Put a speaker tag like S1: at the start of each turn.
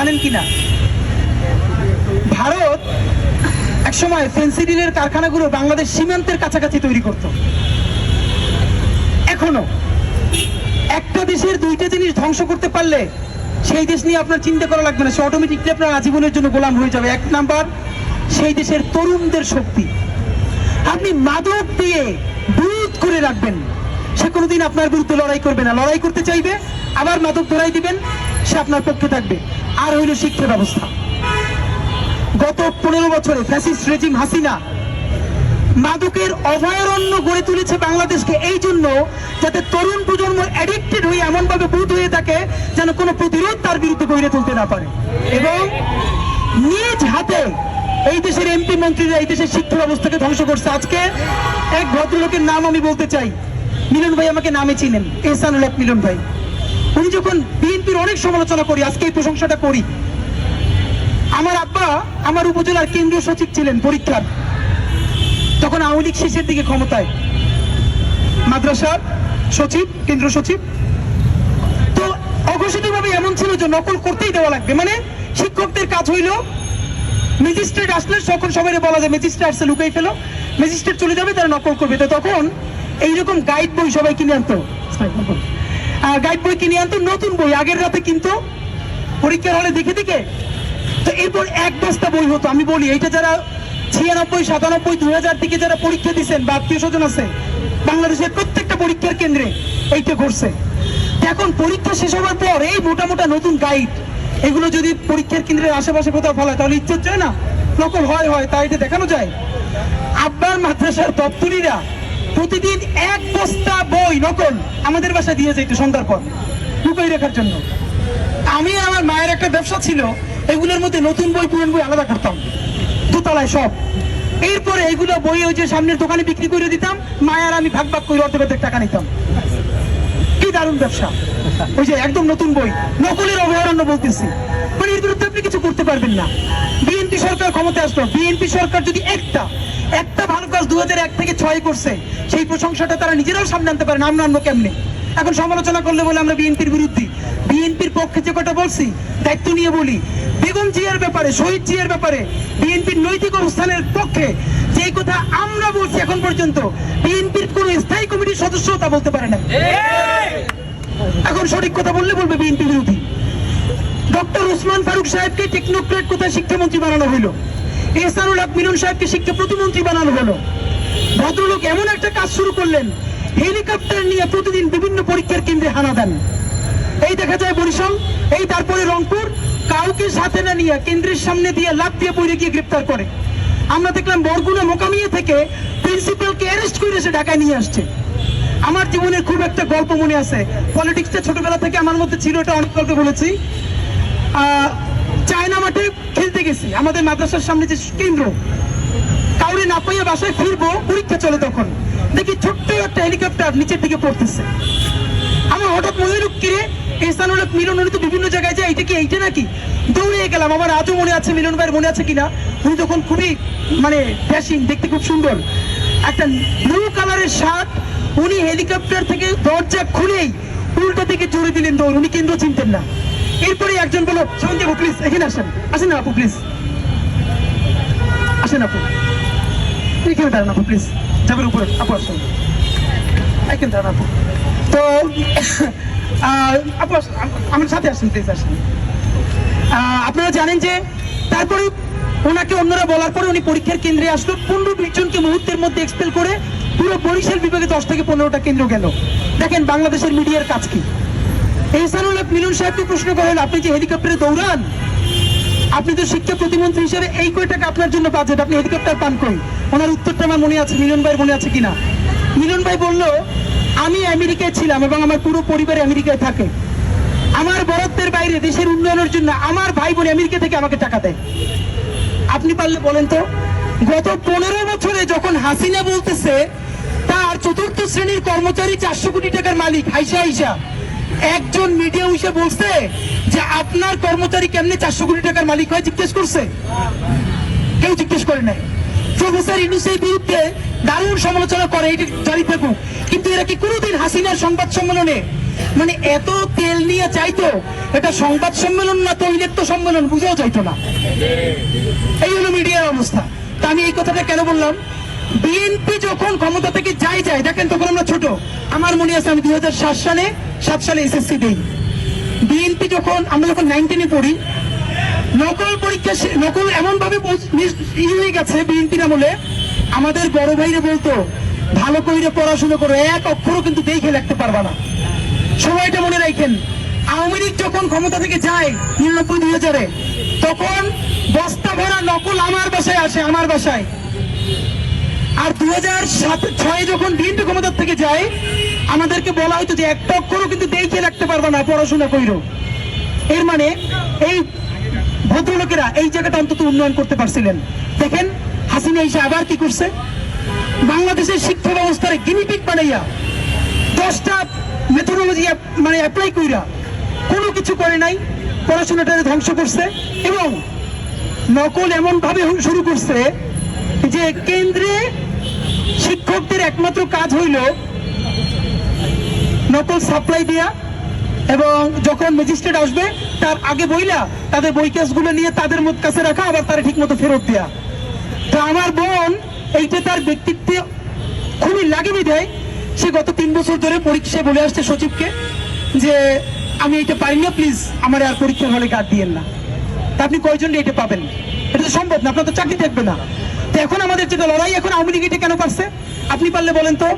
S1: জানেন কিনা, ভারত একসময় ফেন্সিডিলের কারখানাগুলো বাংলাদেশ সীমান্তের কাছাকাছি তৈরি করত। এখনো একটা দেশের দুইটা জিনিস ধ্বংস করতে পারলে সেই দেশ নিয়ে আপনার চিন্তা করা লাগবে না, সে অটোমেটিকলি আপনার আজীবনের জন্য গোলাম হয়ে যাবে। এক নাম্বার, সেই দেশের তরুণদের শক্তি। আপনি মাদক দিয়ে বিরোধ করে রাখবেন, সে কোনোদিন আপনার বিরুদ্ধে লড়াই করবে না। লড়াই করতে চাইবে, আবার মাদক ধরাই দিবেন, সে আপনার পক্ষে থাকবে। আর হইল শিক্ষা ব্যবস্থা। গত 15 বছরে ফ্যাসিস্ট রেজিম হাসিনা মাদকের অভয়ারণ্য গড়ে তুলেছে বাংলাদেশকে, এই জন্য যাতে তরুণ প্রজন্ম অ্যাডিক্টেড হয়ে এমন ভাবে বুধ হয়ে থাকে যেন কোনো প্রতিরোধ তার বিরুদ্ধে গড়ে তুলতে না পারে। এবং নিজ হাতে এই দেশের এমপি মন্ত্রীরা এই দেশের শিক্ষা ব্যবস্থাকে ধ্বংস করছে। আজকে এক ভদ্রলোকের নাম আমি বলতে চাই, মিলন ভাই আমাকে নামে চিনেন, এহসানুল হক মিলন ভাই। উনি যখন বিএনপির অনেক সমালোচনা করি, আজকে এই প্রশংসাটা করি। আমার আব্বা আমার উপজেলার কেন্দ্রীয় সচিব ছিলেন পরীক্ষার, তখন আওয়ামী লীগ শেষের দিকে ক্ষমতায়, মাদ্রাসার সচিব, কেন্দ্র সচিব। তো অঘোষিত ভাবে এমন ছিল যে নকল করতেই দেওয়া লাগবে, মানে শিক্ষকদের কাজ হইল ম্যাজিস্ট্রেট আসলে তখন সবাই বলা যায় ম্যাজিস্ট্রেট আসছে লুকাই ফেলো, ম্যাজিস্ট্রেট চলে যাবে, তারা নকল করবে। তো তখন এইরকম গাইড বই সবাই কিনে আনতো, গাইড বই কিনে আনতো, নতুন বই আগের রাতে কিন্তু পরীক্ষার হলে দেখে দেখে। তো এরপর এক বস্তা বই হতো। আমি বলি এইটা যারা 96, 97, 2000 দিকে যারা পরীক্ষা দিচ্ছেন বা আত্মীয় স্বজন আছে, বাংলাদেশের প্রত্যেকটা পরীক্ষার কেন্দ্রে এইটা ঘটছে। এখন পরীক্ষা শেষ হওয়ার পর এই মোটা মোটা নতুন গাইড এগুলো যদি পরীক্ষার কেন্দ্রের আশেপাশে কোথাও ফেলায় তাহলে ইজ্জত যায় না, নকল হয় তাই এটা দেখানো যায়। আব্বার মাদ্রাসার দপ্তরিরা প্রতিদিন এক বস্তা বই নকল আমাদের বাসায় দিয়ে যেত সন্ধ্যার পর লুকাই রাখার জন্য। আমি আর আমার মায়ের একটা ব্যবসা ছিল, এগুলোর মধ্যে নতুন বই পুরান বই আলাদা করতাম দোতলায় সব। এরপরে এগুলো বই ওই যে সামনের দোকানে বিক্রি করে দিতাম, মায়ের আমি ভাগ ভাগ করে অর্ধেক টাকা নিতাম। কি দারুণ ব্যবসা! ওই যে একদম নতুন বই, নকলের অভয়ারণ্য বলতেছি। মানে এর বিরুদ্ধে আপনি কিছু করতে পারবেন না। বিএনপি সরকার ক্ষমতায় আসলো, বিএনপি সরকার যদি একটা ভালো কাজ 2001 থেকে 6 করছে, সেই প্রশংসাটা তারা নিজেরাও সামনে আনতে পারে না, আমরা আনবো কেমনে? এখন সমালোচনা করলে বলে আমরা বিএনপির বিরুদ্ধে। বিএনপির পক্ষে যে কথা বলছি দায়িত্ব নিয়ে বলি, বেগম জিয়ার ব্যাপারে, শহীদ জিয়ার ব্যাপারে বিএনপির নৈতিক অবস্থানের পক্ষে যে কথা আমরা বলছি এখন পর্যন্ত বিএনপির কোন স্থায়ী কমিটির সদস্য তা বলতে পারে না। এখন সঠিক কথা বললে বলবে বিএনপি বিরোধী। ডক্টর ওসমান ফারুক সাহেবকে টেকনোক্রেট কোথায় শিক্ষামন্ত্রী বানানো হলো, এহসানুল হক মিলন সাহেবকে শিক্ষা প্রতিমন্ত্রী বানানো হলো। ভদ্রলোক এমন একটা কাজ শুরু করলেন, হেলিকপ্টার নিয়ে প্রতিদিন বিভিন্ন পরীক্ষার কেন্দ্রে হানা দেন। এই দেখা যায় বরিশাল, এই তারপরে রংপুর, কাউকে সাথে না নিয়ে কেন্দ্রের সামনে দিয়ে লাফ দিয়ে পড়ে গিয়ে গ্রেপ্তার করে। আমরা দেখলাম বরগুনা মোকামিয়া থেকে প্রিন্সিপালকে অ্যারেস্ট করে সে ঢাকায় নিয়ে আসছে। আমার জীবনের খুব একটা গল্প মনে আছে, পলিটিক্সটা ছোটবেলা থেকে আমার মধ্যে ছিল, এটা অনেক গল্প বলেছি। চায়না মাঠে খেলতে গেছি, আমাদের মাদ্রাসার সামনে যে কেন্দ্র, কাউরে না পাইয়া বাসায় ফিরবো, পরীক্ষা চলে, তখন দেখি ছোট্ট একটা হেলিকপ্টার নিচের দিকে পড়তেছে। আমার হঠাৎ মনে হলো কিরে এহসানুল হক মিলন, উনি তো বিভিন্ন জায়গায় যায়, এইটা নাকি? দৌড়ে গেলাম। আমার আজও মনে আছে, মিলন ভাইয়ের মনে আছে কিনা, উনি তখন খুবই মানে ড্যাশিং, দেখতে খুব সুন্দর, একটা ব্লু কালারের শার্ট। উনি হেলিকপ্টার থেকে দরজা খুলেই উল্টো দিকে জোরে দিলেন দৌড়, উনি কেন্দ্র চিনতেন না। এরপরে একজন বলল, সঞ্জীব প্লিজ এখানে আসেন না আপু, প্লিজ আসেন আপু, এখানে দাঁড়ান আপু, প্লিজ যাবেন উপরে, আপু আসুন, এখানে দাঁড়ান আপু। তো আপু আমার সাথে আসেন, প্লিজ আসেন। আপনারা জানেন যে তারপরে ওনাকে অন্যরা বলার পরে উনি পরীক্ষার কেন্দ্রে আসলো, 15-20 জনকে মুহূর্তের মধ্যে এক্সপেল করে পুরো বরিশাল বিভাগে 10 থেকে 15টা কেন্দ্র গেল। দেখেন বাংলাদেশের মিডিয়ার কাজ কি। এহসানুল হক মিলন সাহেবকে প্রশ্ন করেন, আপনি যে হেলিকপ্টারে দৌড়ান, আপনি তো শিক্ষা প্রতিমন্ত্রী হিসেবে এই কয় টাকা আপনার জন্য বাজেট, আপনি হেলিকপ্টার পান কই? ওনার উত্তরটা আমার মনে আছে, মিলন ভাইয়ের মনে আছে কিনা? মিলন ভাই বলল, আমি আমেরিকায় ছিলাম এবং আমার পুরো পরিবার আমেরিকায় থাকে। আমার বরাদ্দের বাইরে দেশের উন্নয়নের জন্য আমার ভাই বোন আমেরিকা থেকে আমাকে টাকা দেয়। আপনি পারলে বলেন তো, গত 15 বছরে যখন হাসিনা বলতেছে তার 4র্থ শ্রেণীর কর্মচারী 400 কোটি টাকার মালিক, হাইসা একজন মিডিয়া উইসে বলছে যে আপনার কর্মচারী কেমনে 400 কোটি টাকার মালিক হয়? জিজ্ঞেস করছে? কেউ জিজ্ঞেস করে নাই। প্রফেসর ইউনূসের বিরুদ্ধে দারুণ সমালোচনা করে, এটি জারি থাকুক, কিন্তু এরা কি কোনোদিন হাসিনার সংবাদ সম্মেলনে মানে এত তেল নিয়ে চাইতো, এটা সংবাদ সম্মেলন না তৈলাক্ত সম্মেলন বুঝেও চাইতো না। এই হলো মিডিয়ার অবস্থা। তা আমি এই কথাটা কেন বললাম, বিএনপি যখন ক্ষমতা থেকে যায় দেখেন তখন আমরা ছোট, আমার মনে আছে আমি 2007 সালে এসএসসি দেই। বিএনপি আমরা যখন 19-এ পড়ি, নকল পরীক্ষা নকল এমন ভাবে হয়ে গেছে বিএনপির আমলে, আমাদের বড় ভাইরা বলতো ভালো করে পড়াশোনা করো, এক অক্ষরও কিন্তু দেখে লিখতে পারবা না। সময়টা মনে রাখেন, আওয়ামী লীগ যখন ক্ষমতা থেকে যায় 99-2000-এ, তখন বস্তা ভরা নকল আমার বাসায় আসে, আমার বাসায়। আর 2006-এ যখন বিএনপি ক্ষমতা থেকে যায়, আমাদেরকে বলা হয়তো যে একটা অক্ষরও কিন্তু দেখে লিখতে পারবা না, পড়াশোনা কইরো। এর মানে এই ভদ্রলোকেরা এই জায়গাটা অন্তত উন্নয়ন করতে পারছিলেন। দেখেন হাসিনা এসে আবার কি করছে, বাংলাদেশের শিক্ষা ব্যবস্থার গিনিপিগ বানাইয়া 10টা মেথোডোলজি মানে অ্যাপ্লাই কইরা কোনো কিছু করে নাই, পড়াশোনাটা ধ্বংস করছে। এবং নকল এমন ভাবে শুরু করছে যে কেন্দ্রে শিক্ষকদের একমাত্র কাজ হইল নকল সাপ্লাই দেয়া, এবং যখন ম্যাজিস্ট্রেট আসবে তার আগে বইলা তাদের বই কেসগুলো নিয়ে তাদের কাছে রাখা, আবার তারা ঠিক মতো ফেরত দেয়া। তো আমার বোন এইটা তার ব্যক্তিত্বে খুবই লাগেনি দেয়। সে গত 3 বছর ধরে পরীক্ষায় বলে আসছে সচিবকে যে আমি এটা পারি না, প্লিজ আমার আর পরীক্ষার হলে কার্ড দিয়েন না। তা আপনি কয়জন এটা পাবেন? এটা তো সম্ভব না, আপনার তো চাকরি থাকবে না। তো এখন আমাদের যেটা লড়াই, এখন আওয়ামী লীগ এটা কেন পারছে আপনি পারলে বলেন তো।